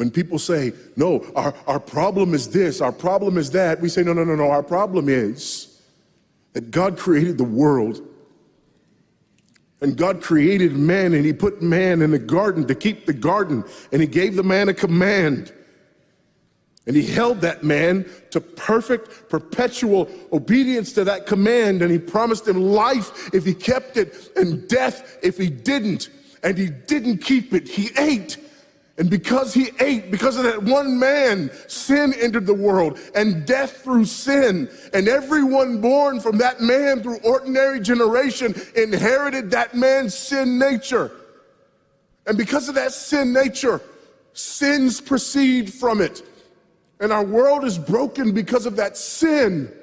When people say, no, our problem is this, our problem is that, we say, no, our problem is that God created the world. And God created man, and he put man in the garden to keep the garden, and he gave the man a command. And he held that man to perfect, perpetual obedience to that command, and he promised him life if he kept it, and death if he didn't. And he didn't keep it, he ate. And because he ate, because of that one man, sin entered the world and death through sin. And everyone born from that man through ordinary generation inherited that man's sin nature. And because of that sin nature, sins proceed from it. And our world is broken because of that sin.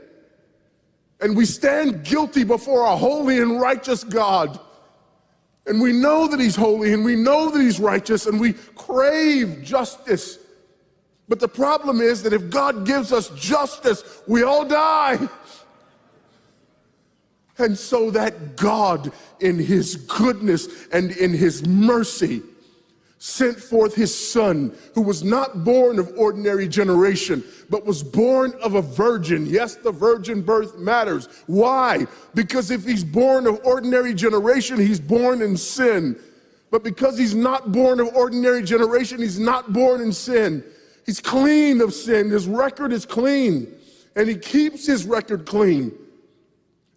And we stand guilty before a holy and righteous God. And we know that he's holy, and we know that he's righteous, and we crave justice. But the problem is that if God gives us justice, we all die. And so that God, in his goodness and in his mercy, sent forth his son, who was not born of ordinary generation, but was born of a virgin. Yes, the virgin birth matters. Why? Because if he's born of ordinary generation, he's born in sin. But because he's not born of ordinary generation, he's not born in sin. He's clean of sin. His record is clean. And he keeps his record clean.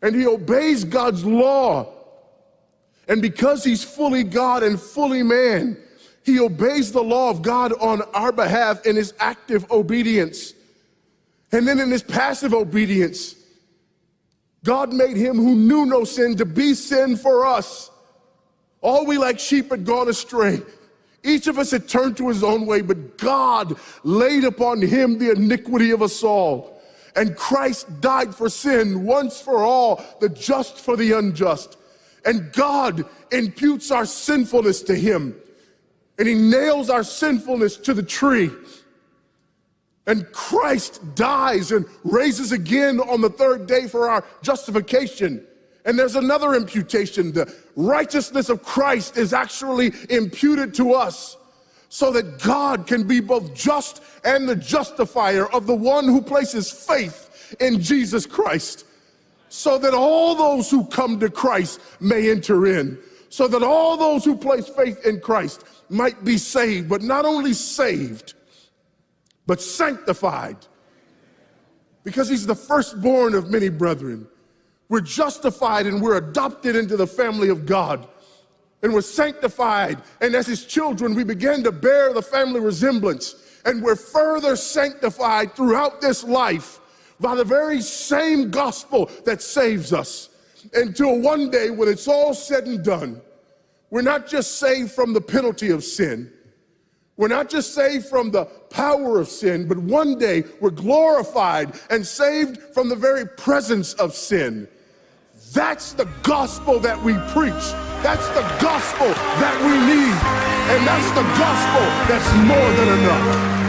And he obeys God's law. And because he's fully God and fully man, he obeys the law of God on our behalf in his active obedience. And then in his passive obedience, God made him who knew no sin to be sin for us. All we like sheep had gone astray. Each of us had turned to his own way, but God laid upon him the iniquity of us all. And Christ died for sin once for all, the just for the unjust. And God imputes our sinfulness to him. And he nails our sinfulness to the tree. And Christ dies and raises again on the third day for our justification. And there's another imputation. The righteousness of Christ is actually imputed to us so that God can be both just and the justifier of the one who places faith in Jesus Christ. So that all those who come to Christ may enter in. So that all those who place faith in Christ might be saved, but not only saved, but sanctified. Because he's the firstborn of many brethren. We're justified and we're adopted into the family of God. And we're sanctified, and as his children, we begin to bear the family resemblance. And we're further sanctified throughout this life by the very same gospel that saves us. Until one day, when it's all said and done, we're not just saved from the penalty of sin. We're not just saved from the power of sin, but one day we're glorified and saved from the very presence of sin. That's the gospel that we preach. That's the gospel that we need. And that's the gospel that's more than enough.